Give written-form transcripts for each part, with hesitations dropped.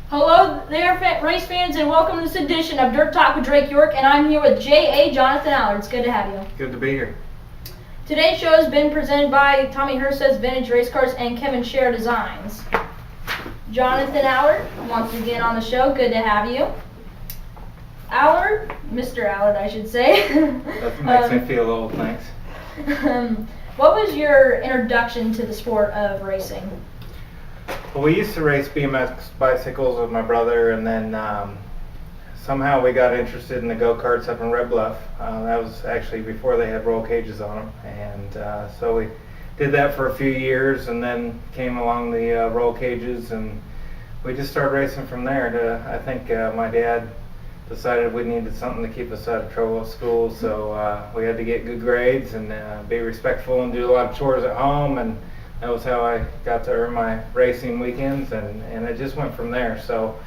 Hello there, race fans, and welcome to this edition of Dirt Talk with Drake York, and I'm here with J.A. Johnathan Allard. It's good to have you. Good to be here. Today's show has been presented by Tommy Herseth's Vintage Race Cars and Kevin Scher Designs. Johnathan Allard, once again on the show, good to have you. Allard, Mr. Allard, I should say. That makes me feel old, thanks. What was your introduction to the sport of racing? Well, we used to race BMX bicycles with my brother, and then somehow we got interested in the go-karts up in Red Bluff. That was actually before they had roll cages on them, and so we did that for a few years, and then came along the roll cages, and we just started racing from there. I think my dad decided we needed something to keep us out of trouble at school, so we had to get good grades and be respectful and do a lot of chores at home, and that was how I got to earn my racing weekends, and it just went from there. So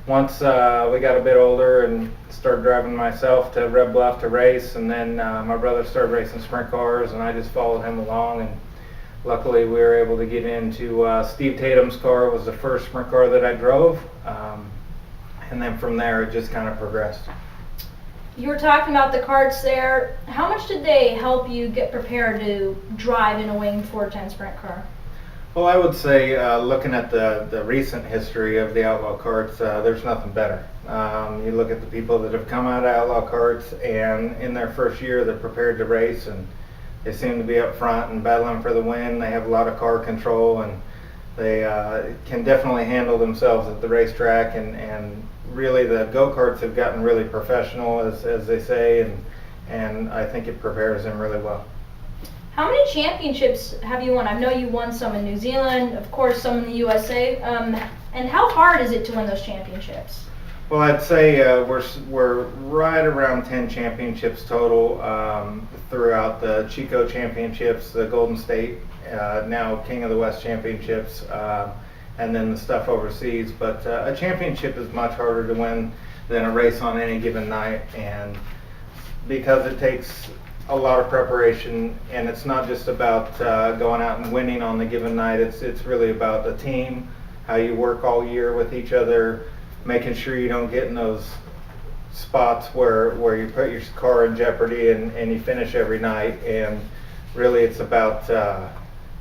once we got a bit older and started driving myself to Red Bluff to race, and then my brother started racing sprint cars, and I just followed him along, and luckily we were able to get into Steve Tatum's car. Was the first sprint car that I drove, and then from there it just kind of progressed. You were talking about the karts there. How much did they help you get prepared to drive in a winged 410 sprint car? Well, I would say looking at the recent history of the outlaw karts, there's nothing better. You look at the people that have come out of outlaw karts, and in their first year they're prepared to race, and they seem to be up front and battling for the win. They have a lot of car control, and they can definitely handle themselves at the racetrack, and really the go-karts have gotten really professional, as they say, and I think it prepares them really well. How many championships have you won? I know you won some in New Zealand, of course some in the USA, and how hard is it to win those championships? Well, I'd say we're right around 10 championships total throughout the Chico Championships, the Golden State, now King of the West Championships, and then the stuff overseas. But a championship is much harder to win than a race on any given night, and because it takes a lot of preparation, and it's not just about going out and winning on the given night. It's really about the team, how you work all year with each other, making sure you don't get in those spots where you put your car in jeopardy and you finish every night. And really it's about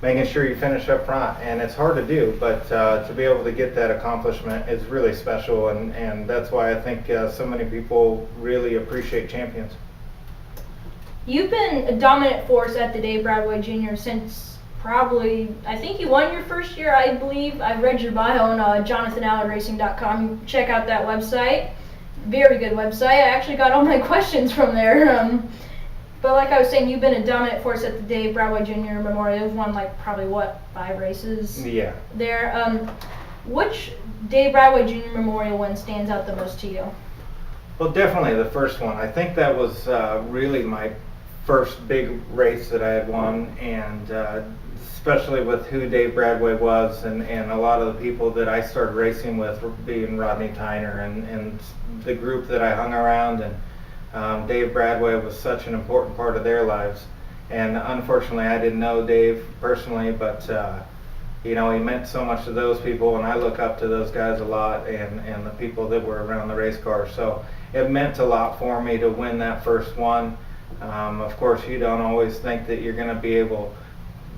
making sure you finish up front, and it's hard to do, but to be able to get that accomplishment is really special, and that's why I think so many people really appreciate champions. You've been a dominant force at the Dave Bradway Jr. since probably, I think you won your first year, I believe. I've read your bio on JonathanAllardRacing.com. Check out that website. Very good website. I actually got all my questions from there. But like I was saying, you've been a dominant force at the Dave Bradway Jr. Memorial. You've won probably 5 races? Yeah. There. Which Dave Bradway Jr. Memorial win stands out the most to you? Well, definitely the first one. I think that was really my first big race that I had won, and especially with who Dave Bradway was, and a lot of the people that I started racing with being Rodney Tyner and the group that I hung around, and Dave Bradway was such an important part of their lives. And unfortunately I didn't know Dave personally, but he meant so much to those people, and I look up to those guys a lot, and the people that were around the race car. So it meant a lot for me to win that first one. Of course, you don't always think that you're going to be able,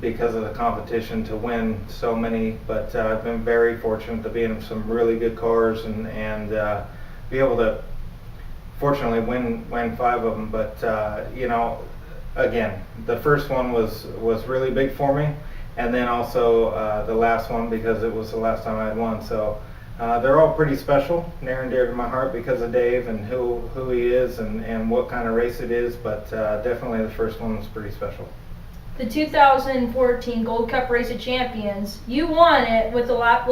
because of the competition, to win so many, but I've been very fortunate to be in some really good cars and be able to, fortunately, win 5 of them. But again, the first one was really big for me, and then also the last one, because it was the last time I'd won. So they're all pretty special, near and dear to my heart because of Dave and who he is and what kind of race it is, but definitely the first one was pretty special. The 2014 Gold Cup Race of Champions, you won it with the last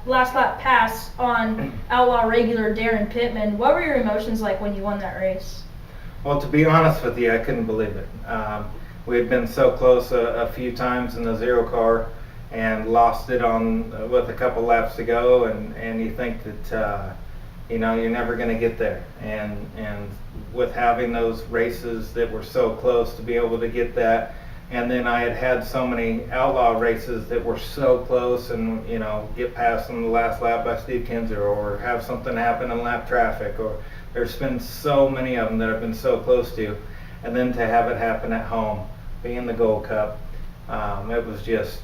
lap pass on outlaw regular Darren Pittman. What were your emotions like when you won that race? Well, to be honest with you, I couldn't believe it. We had been so close a few times in the zero car, and lost it with a couple laps to go, and you think that you're never going to get there, and with having those races that were so close, to be able to get that And then I had so many outlaw races that were so close, and get past on the last lap by Steve Kinzer, or have something happen in lap traffic, or there's been so many of them that I've been so close to. And then to have it happen at home, being the Gold Cup, it was just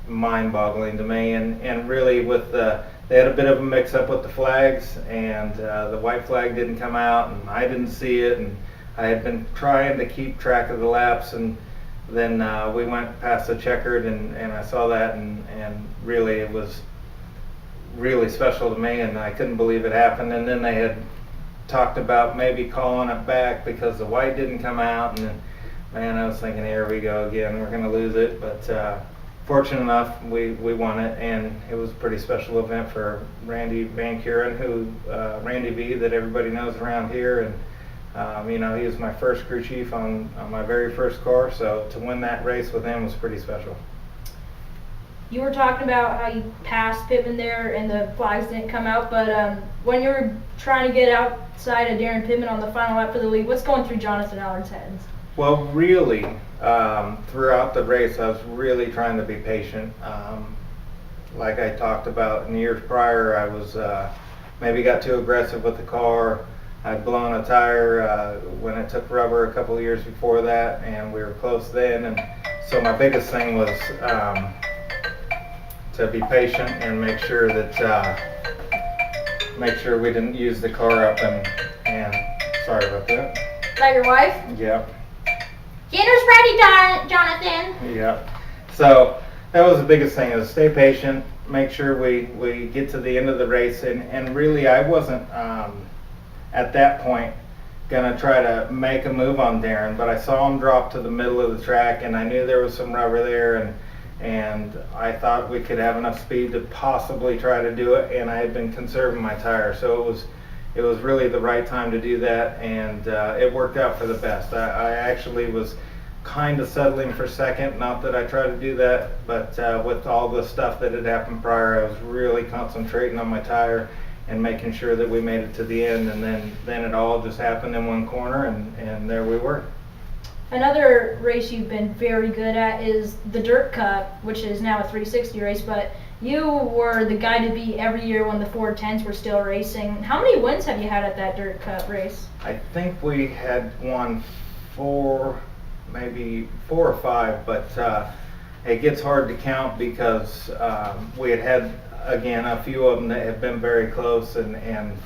mind-boggling to me. And really they had a bit of a mix-up with the flags, and the white flag didn't come out, and I didn't see it, and I had been trying to keep track of the laps, and then we went past the checkered, and I saw that, and really it was really special to me, and I couldn't believe it happened. And then they had talked about maybe calling it back because the white didn't come out, and then, man, I was thinking, here we go again, we're going to lose it. But fortunate enough, we won it, and it was a pretty special event for Randy Van Kuren, Randy V, that everybody knows around here. And he was my first crew chief on my very first car, so to win that race with him was pretty special. You were talking about how you passed Pittman there and the flags didn't come out, but when you were trying to get outside of Darren Pittman on the final lap for the lead, what's going through Johnathan Allard's head? Well, really, throughout the race, I was really trying to be patient. Like I talked about in years prior, I was maybe got too aggressive with the car. I'd blown a tire when it took rubber a couple of years before that, and we were close then. And so my biggest thing was to be patient and make sure we didn't use the car up. And sorry about that. Is that your wife? Yep. Dinner's ready, Johnathan. Yep. So that was the biggest thing, is stay patient, make sure we get to the end of the race. And really, I wasn't at that point gonna try to make a move on Darren, but I saw him drop to the middle of the track, and I knew there was some rubber there, and I thought we could have enough speed to possibly try to do it, and I had been conserving my tire, so it was really the right time to do that, and it worked out for the best. I actually was kind of settling for second, not that I tried to do that, but with all the stuff that had happened prior, I was really concentrating on my tire and making sure that we made it to the end, and then it all just happened in one corner, and there we were. Another race you've been very good at is the Dirt Cup, which is now a 360 race, but you were the guy to beat every year when the 410s were still racing. How many wins have you had at that Dirt Cup race? I think we had won maybe four or five, but it gets hard to count because we had again a few of them that have been very close, and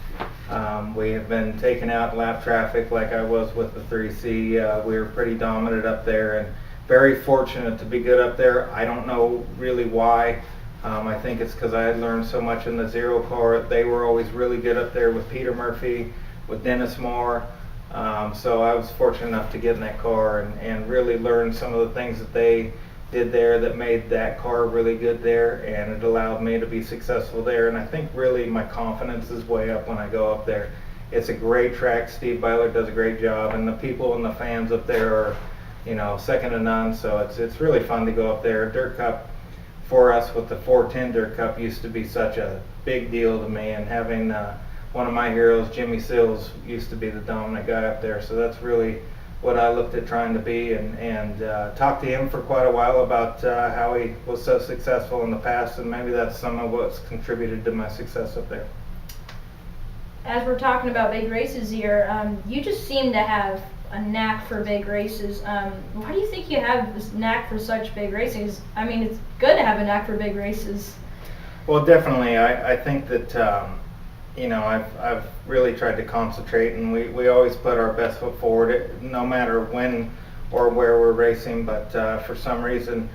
we have been taken out in lap traffic like I was with the 3C. We were pretty dominant up there, and very fortunate to be good up there. I don't know really why. I think it's because I had learned so much in the zero car. They were always really good up there with Peter Murphy, with Dennis Moore. So I was fortunate enough to get in that car and really learn some of the things that they did there that made that car really good there, and it allowed me to be successful there. And I think really my confidence is way up when I go up there. It's a great track. Steve Byler does a great job, and the people and the fans up there are, second to none. So it's really fun to go up there. Dirt Cup for us with the 410 Dirt Cup used to be such a big deal to me, and having one of my heroes, Jimmy Sills, used to be the dominant guy up there. So that's really what I looked at trying to be, and talked to him for quite a while about how he was so successful in the past, and maybe that's some of what's contributed to my success up there. As we're talking about big races here, you just seem to have a knack for big races. Why do you think you have this knack for such big races? I mean, it's good to have a knack for big races. Well, definitely. I think that I've really tried to concentrate, and we always put our best foot forward, no matter when or where we're racing. But for some reason,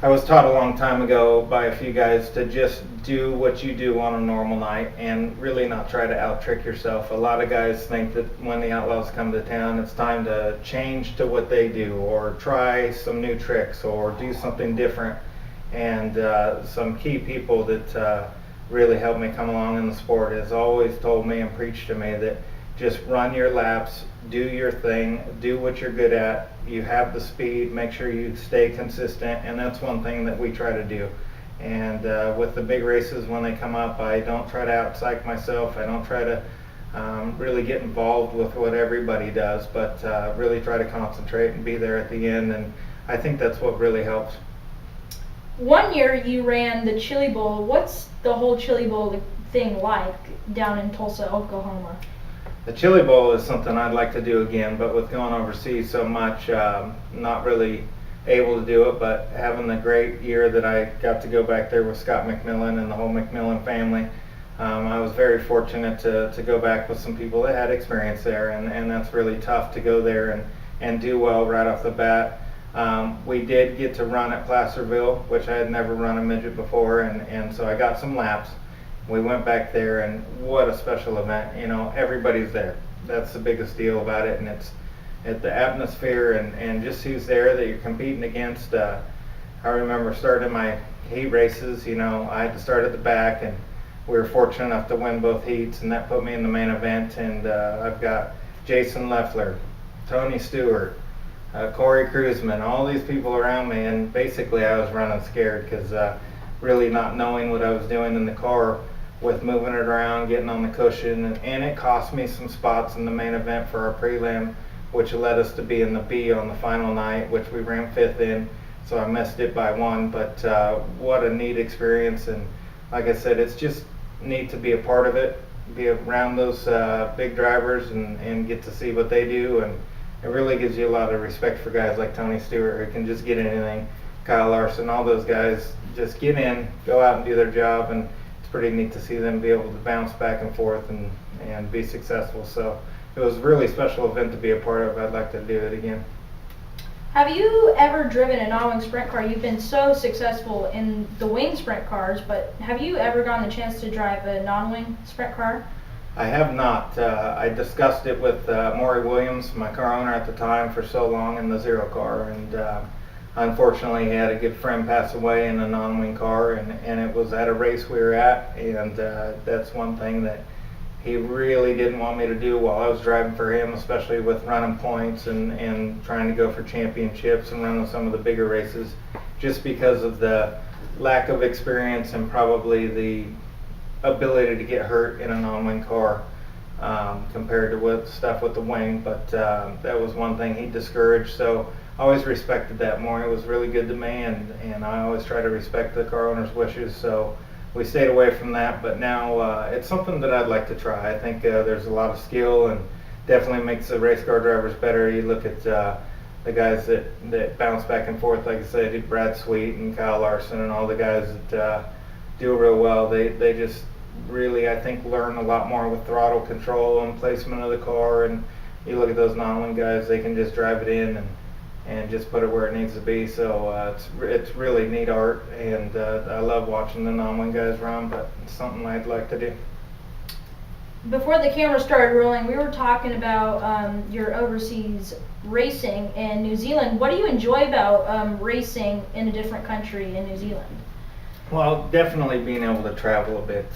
I was taught a long time ago by a few guys to just do what you do on a normal night and really not try to out-trick yourself. A lot of guys think that when the Outlaws come to town, it's time to change to what they do, or try some new tricks, or do something different. And some key people that really helped me come along in the sport has always told me and preached to me that just run your laps, do your thing, do what you're good at. You have the speed, make sure you stay consistent, and that's one thing that we try to do. And with the big races, when they come up, I don't try to out-psych myself. I don't try to really get involved with what everybody does, but really try to concentrate and be there at the end. And I think that's what really helps. One year you ran the Chili Bowl. What's the whole Chili Bowl thing like down in Tulsa, Oklahoma? The Chili Bowl is something I'd like to do again, but with going overseas so much, not really able to do it, but having the great year that I got to go back there with Scott McMillan and the whole McMillan family, I was very fortunate to go back with some people that had experience there, and that's really tough to go there and do well right off the bat. We did get to run at Placerville, which I had never run a midget before, and so I got some laps. We went back there, and what a special event. You know, everybody's there. That's the biggest deal about it, and it's at the atmosphere and just who's there that you're competing against. I remember starting my heat races, you know, I had to start at the back, and we were fortunate enough to win both heats, and that put me in the main event. And I've got Jason Leffler, Tony Stewart, Corey Cruzman, all these people around me, and basically I was running scared because really not knowing what I was doing in the car with moving it around, getting on the cushion, and it cost me some spots in the main event for our prelim, which led us to be in the B on the final night, which we ran 5th in, so I missed it by 1, but what a neat experience. And like I said, it's just neat to be a part of it, be around those big drivers and get to see what they do, and it really gives you a lot of respect for guys like Tony Stewart, who can just get anything, Kyle Larson, all those guys just get in, go out and do their job, and it's pretty neat to see them be able to bounce back and forth and be successful. So it was a really special event to be a part of. I'd like to do it again. Have you ever driven a non-wing sprint car? You've been so successful in the wing sprint cars, but have you ever gotten the chance to drive a non-wing sprint car? I have not. I discussed it with Maury Williams, my car owner at the time, for so long in the Zero car, and unfortunately he had a good friend pass away in a non-wing car, and it was at a race we were at, and that's one thing that he really didn't want me to do while I was driving for him, especially with running points and trying to go for championships and running some of the bigger races, just because of the lack of experience and probably the ability to get hurt in a non-wing car compared to with stuff with the wing. But that was one thing he discouraged, so I always respected that more. It was really good to me, and I always try to respect the car owner's wishes, so we stayed away from that. But now it's something that I'd like to try. I think there's a lot of skill and definitely makes the race car drivers better. You look at the guys that bounce back and forth, like I said, Brad Sweet and Kyle Larson and all the guys that do real well. They just really, I think, learn a lot more with throttle control and placement of the car. And you look at those non-wing guys, they can just drive it in and just put it where it needs to be. So it's really neat art, and I love watching the non-wing guys run, but it's something I'd like to do. Before the camera started rolling, we were talking about your overseas racing in New Zealand. What do you enjoy about racing in a different country in New Zealand? Well, definitely being able to travel a bit.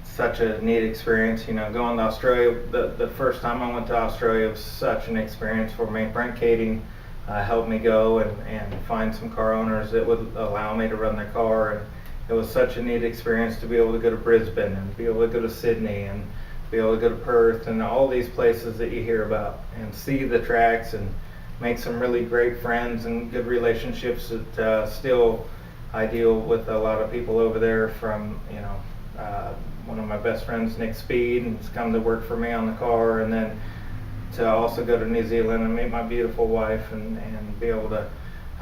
Such a neat experience, you know, going to Australia. The first time I went to Australia was such an experience for me. Brent Kading helped me go and find some car owners that would allow me to run their car, and it was such a neat experience to be able to go to Brisbane and be able to go to Sydney and be able to go to Perth and all these places that you hear about and see the tracks and make some really great friends and good relationships that still I deal with a lot of people over there. From, you know, one of my best friends, Nick Speed, and he's come to work for me on the car, and then to also go to New Zealand and meet my beautiful wife and be able to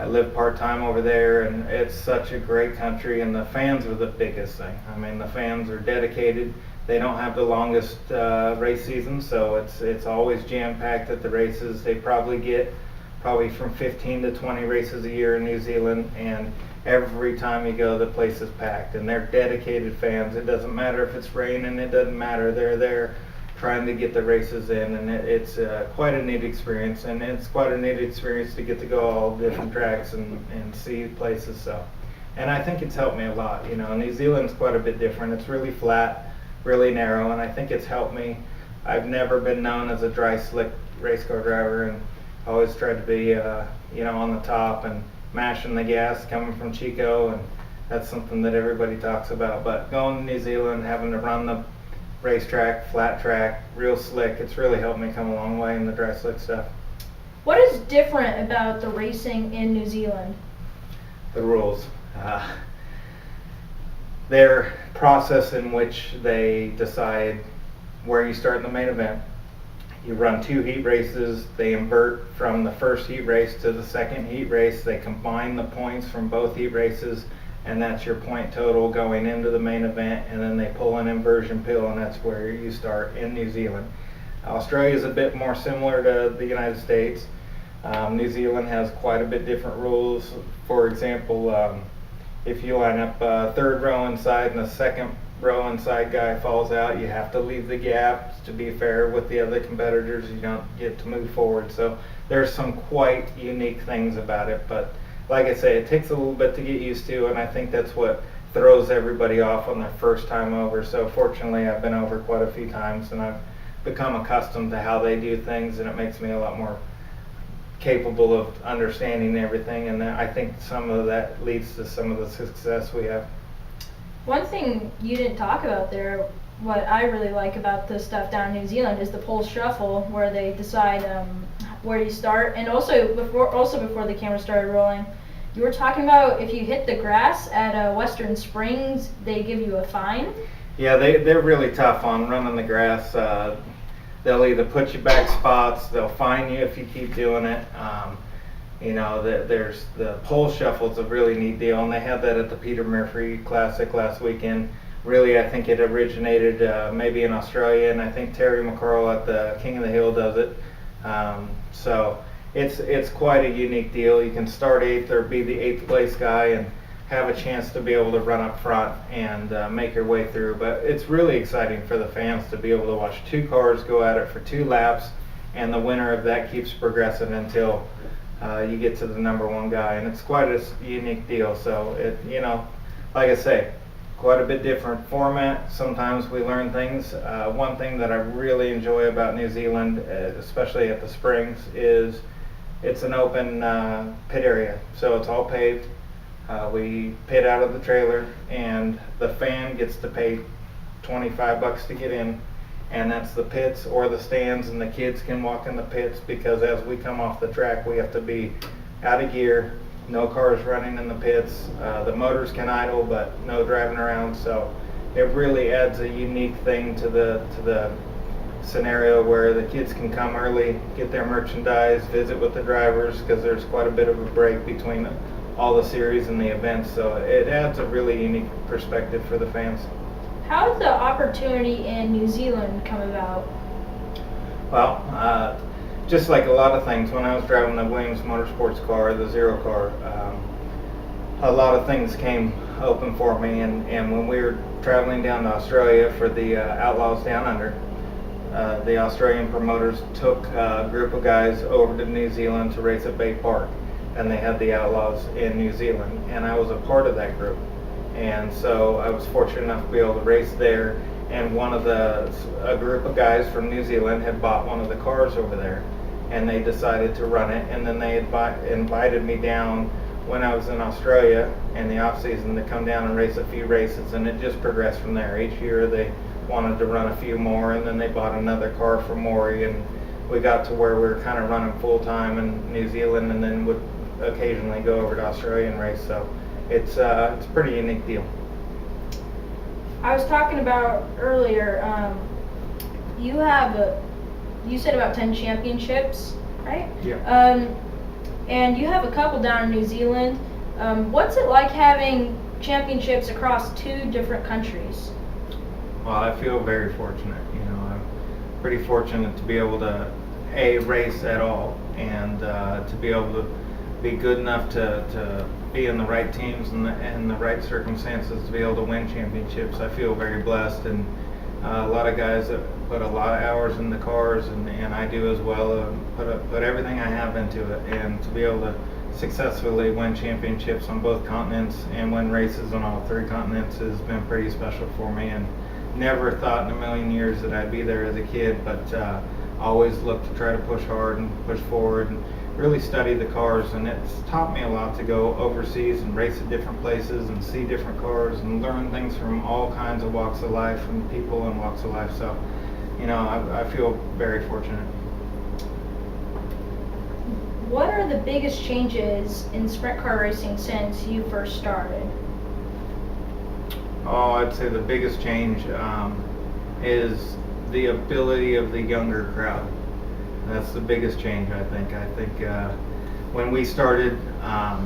live part-time over there. And it's such a great country, and the fans are the biggest thing. I mean, the fans are dedicated. They don't have the longest race season, so it's always jam-packed at the races. They probably get from 15 to 20 races a year in New Zealand, and every time you go, the place is packed, and they're dedicated fans. It doesn't matter if it's raining, it doesn't matter. They're there trying to get the races in, and it's quite a neat experience, and it's quite a neat experience to get to go all different tracks and see places. So, and I think it's helped me a lot. You know, New Zealand's quite a bit different. It's really flat, really narrow, and I think it's helped me. I've never been known as a dry, slick race car driver, and I always tried to be, you know, on the top and mashing the gas coming from Chico, and that's something that everybody talks about. But going to New Zealand, having to run the racetrack, flat track, real slick, it's really helped me come a long way in the dry slick stuff. What is different about the racing in New Zealand? The rules. Their process in which they decide where you start in the main event. You run 2 heat races. They invert from the first heat race to the second heat race. They combine the points from both heat races, and that's your point total going into the main event, and then they pull an inversion pill, and that's where you start in New Zealand. Australia is a bit more similar to the United States. New Zealand has quite a bit different rules. For example, if you line up third row inside and the second row inside guy falls out, you have to leave the gap to be fair with the other competitors. You don't get to move forward. So there's some quite unique things about it, but like I say, it takes a little bit to get used to, and I think that's what throws everybody off on their first time over. So fortunately, I've been over quite a few times, and I've become accustomed to how they do things, and it makes me a lot more capable of understanding everything, and I think some of that leads to some of the success we have. One thing you didn't talk about there, what I really like about the stuff down in New Zealand, is the pole shuffle, where they decide where you start. And also before the camera started rolling, you were talking about if you hit the grass at Western Springs, they give you a fine. Yeah, they're really tough on running the grass. They'll either put you back spots, they'll fine you if you keep doing it. There's the pole shuffle's a really neat deal, and they had that at the Peter Murphy Classic last weekend. Really, I think it originated maybe in Australia, and I think Terry McCarl at the King of the Hill does it. So it's quite a unique deal. You can start 8th or be the 8th place guy and have a chance to be able to run up front and make your way through. But it's really exciting for the fans to be able to watch 2 cars go at it for 2 laps, and the winner of that keeps progressing until you get to the number 1 guy, and it's quite a unique deal. So like I say, quite a bit different format. Sometimes we learn things. One thing that I really enjoy about New Zealand, especially at the Springs, is it's an open pit area, so it's all paved. We pit out of the trailer, and the fan gets to pay $25 to get in, and that's the pits or the stands, and the kids can walk in the pits, because as we come off the track, we have to be out of gear, no cars running in the pits. The motors can idle, but no driving around. So it really adds a unique thing to the scenario, where the kids can come early, get their merchandise, visit with the drivers, because there's quite a bit of a break between all the series and the events. So it adds a really unique perspective for the fans. How did the opportunity in New Zealand come about? Well, just like a lot of things, when I was driving the Williams Motorsports car, the Zero car, a lot of things came open for me. And when we were traveling down to Australia for the Outlaws Down Under, the Australian promoters took a group of guys over to New Zealand to race at Bay Park, and they had the Outlaws in New Zealand, and I was a part of that group. And so I was fortunate enough to be able to race there, and a group of guys from New Zealand had bought one of the cars over there, and they decided to run it, and then they invited me down when I was in Australia in the off season to come down and race a few races, and it just progressed from there. Each year they wanted to run a few more, and then they bought another car for Maury, and we got to where we were kind of running full time in New Zealand, and then would occasionally go over to Australia and race. So it's a pretty unique deal. I was talking about earlier, you said about 10 championships, right? Yeah. And you have a couple down in New Zealand. What's it like having championships across 2 different countries? Well, I feel very fortunate. I'm pretty fortunate to be able to race at all, and to be able to be good enough to be in the right teams and the right circumstances to be able to win championships. I feel very blessed, and a lot of guys that put a lot of hours in the cars, and I do as well, put everything I have into it, and to be able to successfully win championships on both continents and win races on all 3 continents has been pretty special for me. And never thought in a million years that I'd be there as a kid, but always looked to try to push hard and push forward and really study the cars, and it's taught me a lot to go overseas and race at different places and see different cars and learn things from all kinds of walks of life, from people and walks of life. So I feel very fortunate. What are the biggest changes in sprint car racing since you first started? Oh, I'd say the biggest change is the ability of the younger crowd. That's the biggest change, I think. When we started, I'd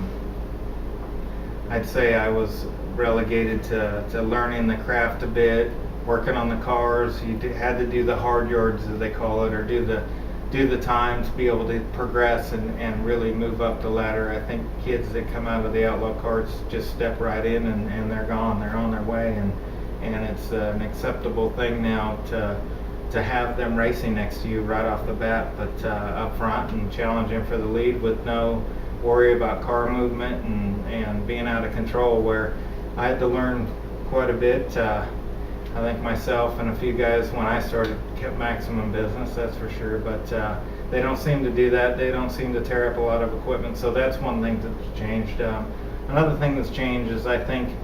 say I was relegated to learning the craft a bit, working on the cars. You had to do the hard yards, as they call it, or do the time to be able to progress and really move up the ladder. I think kids that come out of the outlaw karts just step right in and they're gone. They're on their way, and it's an acceptable thing now to have them racing next to you right off the bat, but up front and challenging for the lead with no worry about car movement and being out of control, where I had to learn quite a bit. I think myself and a few guys when I started kept maximum business, that's for sure, but they don't seem to do that. They don't seem to tear up a lot of equipment, so that's one thing that's changed. Another thing that's changed is I think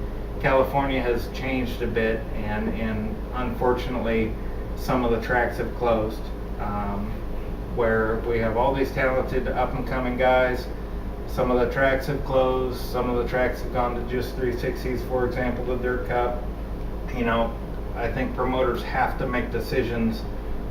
California has changed a bit, and unfortunately some of the tracks have closed, where we have all these talented up-and-coming guys. Some of the tracks have closed, some of the tracks have gone to just 360s, for example, the Dirt Cup. You know, I think promoters have to make decisions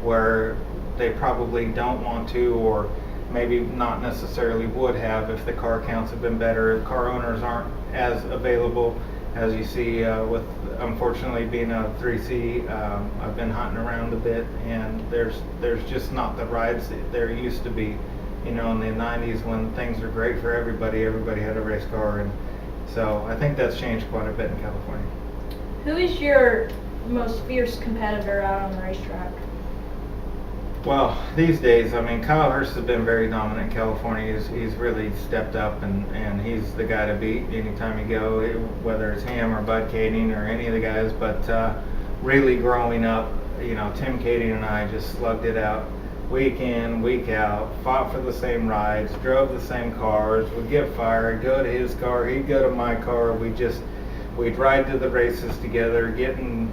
where they probably don't want to, or maybe not necessarily would have if the car counts have been better. Car owners aren't as available as you see with, unfortunately, being a 3C. I've been hunting around a bit, and there's just not the rides that there used to be. You know, in the 90s when things were great for everybody had a race car, and so I think that's changed quite a bit in California. Who is your most fierce competitor out on the racetrack? Well, these days, I mean, Kyle Hurst has been very dominant in California. He's really stepped up, and he's the guy to beat anytime you go, whether it's him or Bud Kading or any of the guys. But really growing up, you know, Tim Kading and I just slugged it out week in, week out, fought for the same rides, drove the same cars, would get fired, go to his car, he'd go to my car. We'd ride to the races together, get in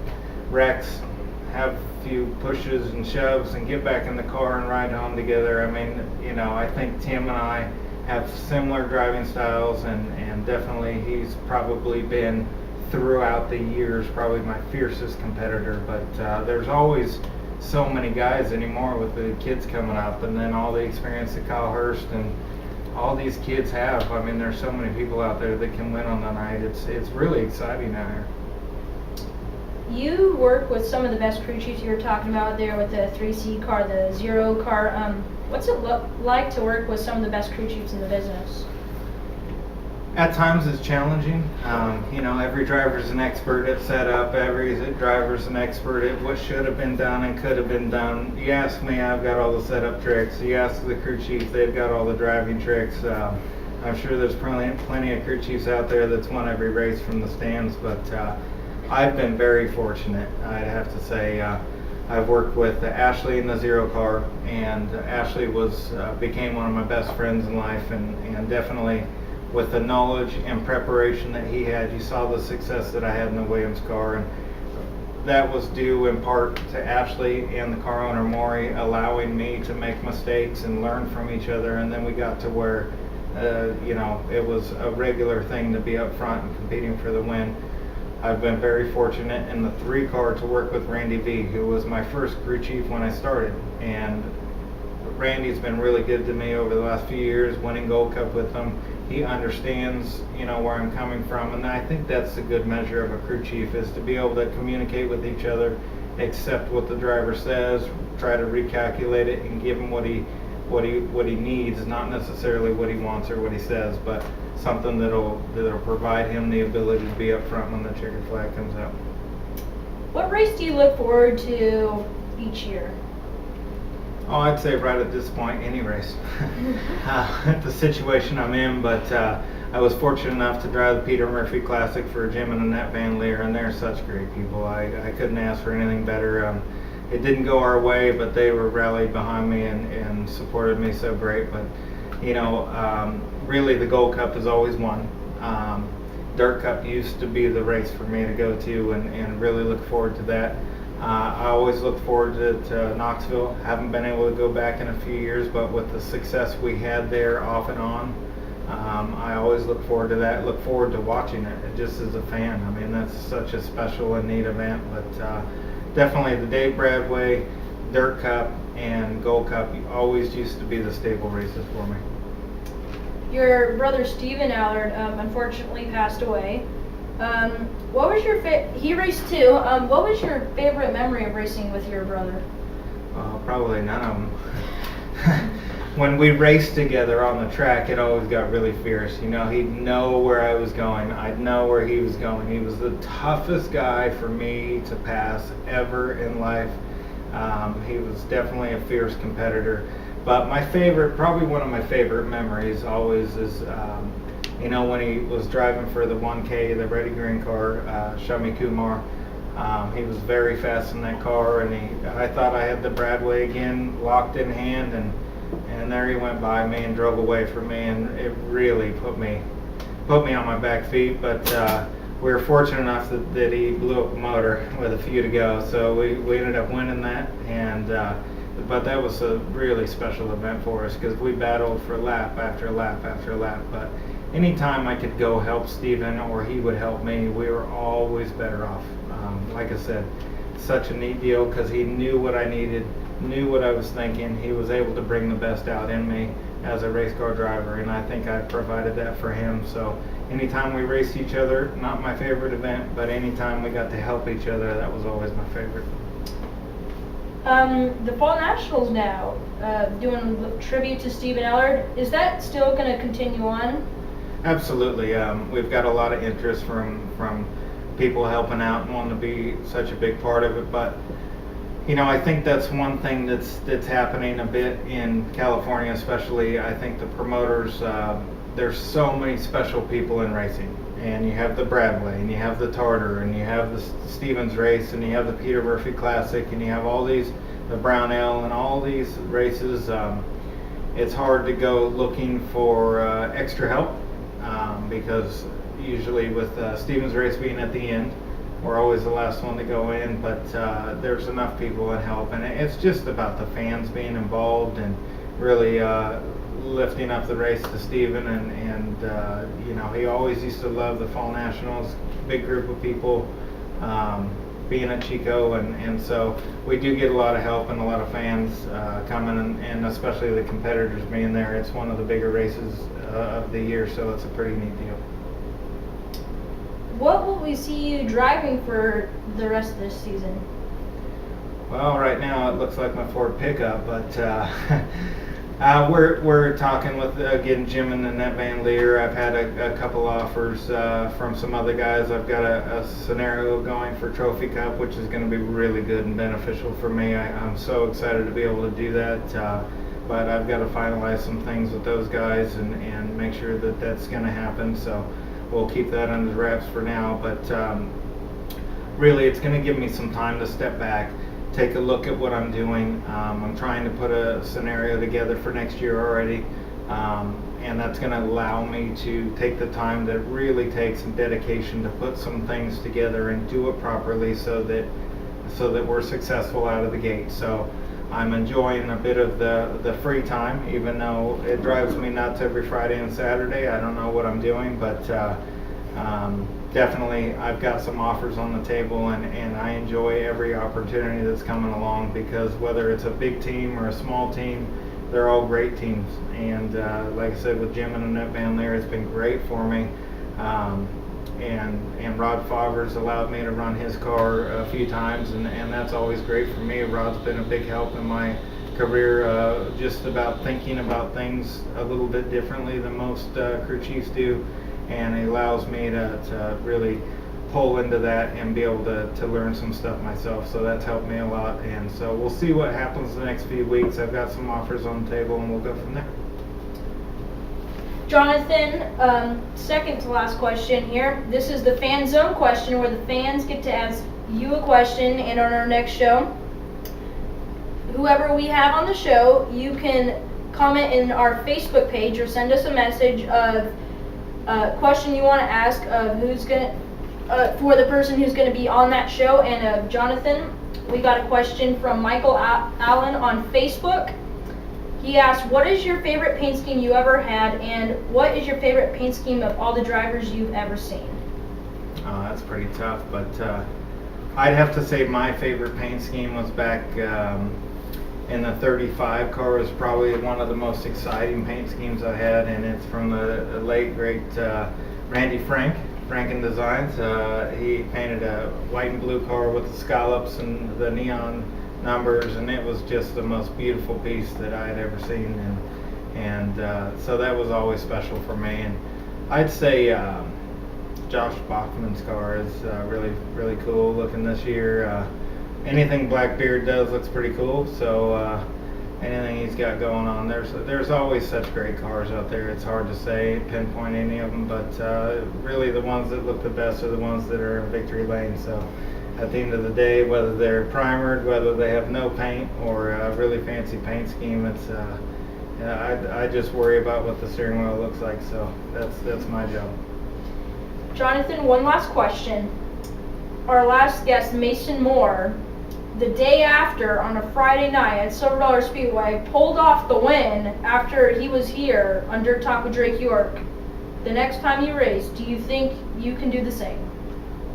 wrecks, have a few pushes and shoves, and get back in the car and ride home together. I mean, you know, I think Tim and I have similar driving styles, and definitely he's probably been, throughout the years, probably my fiercest competitor. But there's always so many guys anymore with the kids coming up, and then all the experience that Kyle Hurst and all these kids have. I mean, there's so many people out there that can win on the night. It's really exciting out here. You work with some of the best crew chiefs you were talking about there with the 3C car, the Zero car. What's it like to work with some of the best crew chiefs in the business? At times it's challenging. You know, every driver's an expert at setup. Every driver's an expert at what should have been done and could have been done. You ask me, I've got all the setup tricks. You ask the crew chief, they've got all the driving tricks. I'm sure there's plenty of crew chiefs out there that's won every race from the stands, but I've been very fortunate, I'd have to say. I've worked with Ashley in the Zero car, and Ashley became one of my best friends in life, and definitely with the knowledge and preparation that he had, you saw the success that I had in the Williams car, and that was due in part to Ashley and the car owner Maury allowing me to make mistakes and learn from each other, and then we got to where you know, it was a regular thing to be up front and competing for the win. I've been very fortunate in the 3 car to work with Randy V, who was my first crew chief when I started, and Randy's been really good to me over the last few years, winning Gold Cup with him. He understands, you know, where I'm coming from, and I think that's a good measure of a crew chief, is to be able to communicate with each other, accept what the driver says, try to recalculate it, and give him what he needs, not necessarily what he wants or what he says, but something that'll provide him the ability to be up front when the checkered flag comes out. What race do you look forward to each year? Oh, I'd say right at this point, any race. The situation I'm in, but I was fortunate enough to drive the Peter Murphy Classic for Jim and Annette Van Leer, and they're such great people. I couldn't ask for anything better. It didn't go our way, but they were rallied behind me and supported me so great. But, you know, really the Gold Cup is always one. Dirt Cup used to be the race for me to go to and really look forward to that. I always look forward to Knoxville. Haven't been able to go back in a few years, but with the success we had there off and on, I always look forward to that. Look forward to watching it just as a fan. I mean, that's such a special and neat event. But definitely the Dave Bradway, Dirt Cup, and Gold Cup always used to be the staple races for me. Your brother Stephen Allard unfortunately passed away. What was your he raced too. What was your favorite memory of racing with your brother? Probably none of them. When we raced together on the track, it always got really fierce. You know, he'd know where I was going. I'd know where he was going. He was the toughest guy for me to pass ever in life. He was definitely a fierce competitor. But my favorite, probably one of my favorite memories always is, you know, when he was driving for the 1K, the Reddy Green car, Shami Kumar. He was very fast in that car, and I thought I had the Bradway again locked in hand, and there he went by me and drove away from me, and it really put me on my back feet. But we were fortunate enough that he blew up the motor with a few to go, so we ended up winning that. And but that was a really special event for us because we battled for lap after lap after lap. But anytime I could go help Stephen or he would help me, we were always better off. Like I said, such a neat deal because he knew what I needed, knew what I was thinking. He was able to bring the best out in me as a race car driver, and I think I provided that for him. So anytime we raced each other, not my favorite event, but anytime we got to help each other, that was always my favorite. The Fall Nationals now, doing the tribute to Stephen Allard. Is that still going to continue on? Absolutely. We've got a lot of interest from people helping out and wanting to be such a big part of it. But you know, I think that's one thing that's happening a bit in California, especially. I think the promoters, there's so many special people in racing, and you have the Bradway, and you have the Tartar, and you have the Stevens race, and you have the Peter Murphy Classic, and you have all these, the Brownell, and all these races. It's hard to go looking for extra help because usually with Stevens race being at the end, we're always the last one to go in, but there's enough people that help, and it's just about the fans being involved and really lifting up the race to Stephen. And you know, he always used to love the Fall Nationals, big group of people being at Chico, and so we do get a lot of help and a lot of fans coming, and especially the competitors being there. It's one of the bigger races of the year, so it's a pretty neat deal. What will we see you driving for the rest of this season? Well, right now it looks like my Ford pickup, but we're talking with again Jim and Annette Van Leer. I've had a couple offers from some other guys. I've got a scenario going for Trophy Cup, which is going to be really good and beneficial for me. I'm so excited to be able to do that, but I've got to finalize some things with those guys and make sure that that's going to happen. So we'll keep that under wraps for now, but really it's going to give me some time to step back, take a look at what I'm doing. I'm trying to put a scenario together for next year already, and that's going to allow me to take the time that really takes some dedication to put some things together and do it properly so that we're successful out of the gate. So I'm enjoying a bit of the free time, even though it drives me nuts every Friday and Saturday. I don't know what I'm doing, but definitely I've got some offers on the table, and I enjoy every opportunity that's coming along, because whether it's a big team or a small team, they're all great teams. And like I said, with Jim and Annette Van Leer, it's been great for me. And Rod Favre's allowed me to run his car a few times, and that's always great for me. Rod's been a big help in my career, just about thinking about things a little bit differently than most crew chiefs do, and he allows me to really pull into that and be able to learn some stuff myself. So that's helped me a lot, and so we'll see what happens the next few weeks. I've got some offers on the table, and we'll go from there. Jonathan, second to last question here. This is the fan zone question, where the fans get to ask you a question, and on our next show, whoever we have on the show, you can comment in our Facebook page or send us a message of a question you want to ask, of for the person who's going to be on that show. And Jonathan, we got a question from Michael Allen on Facebook. He asked, what is your favorite paint scheme you ever had, and what is your favorite paint scheme of all the drivers you've ever seen? That's pretty tough, but I'd have to say my favorite paint scheme was back in the 35 car. Was probably one of the most exciting paint schemes I had, and it's from the late great Randy Franken Designs. He painted a white and blue car with the scallops and the neon numbers, and it was just the most beautiful piece that I had ever seen, and so that was always special for me. And I'd say Josh Bachman's car is really cool looking this year. Anything Blackbeard does looks pretty cool, so anything he's got going on, there's always such great cars out there. It's hard to say, pinpoint any of them, but really the ones that look the best are the ones that are in victory lane. So at the end of the day, whether they're primered, whether they have no paint, or a really fancy paint scheme, it's I just worry about what the steering wheel looks like. So that's my job. Jonathan, one last question. Our last guest, Mason Moore, the day after, on a Friday night at Silver Dollar Speedway, pulled off the win after he was here on Dirt Talk with Drake York. The next time you race, do you think you can do the same?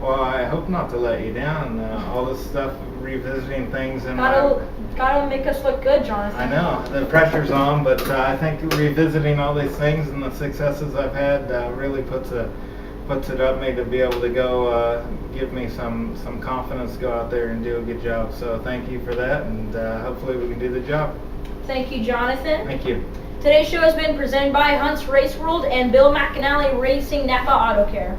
Well, I hope not to let you down. All this stuff, revisiting things, and gotta make us look good, Jonathan. I know the pressure's on, but I think revisiting all these things and the successes I've had really puts it up me to be able to go give me some confidence to go out there and do a good job. So thank you for that, and hopefully we can do the job. Thank you, Jonathan. Thank you. Today's show has been presented by Hunt's Race World and Bill McAnally Racing Napa Auto Care.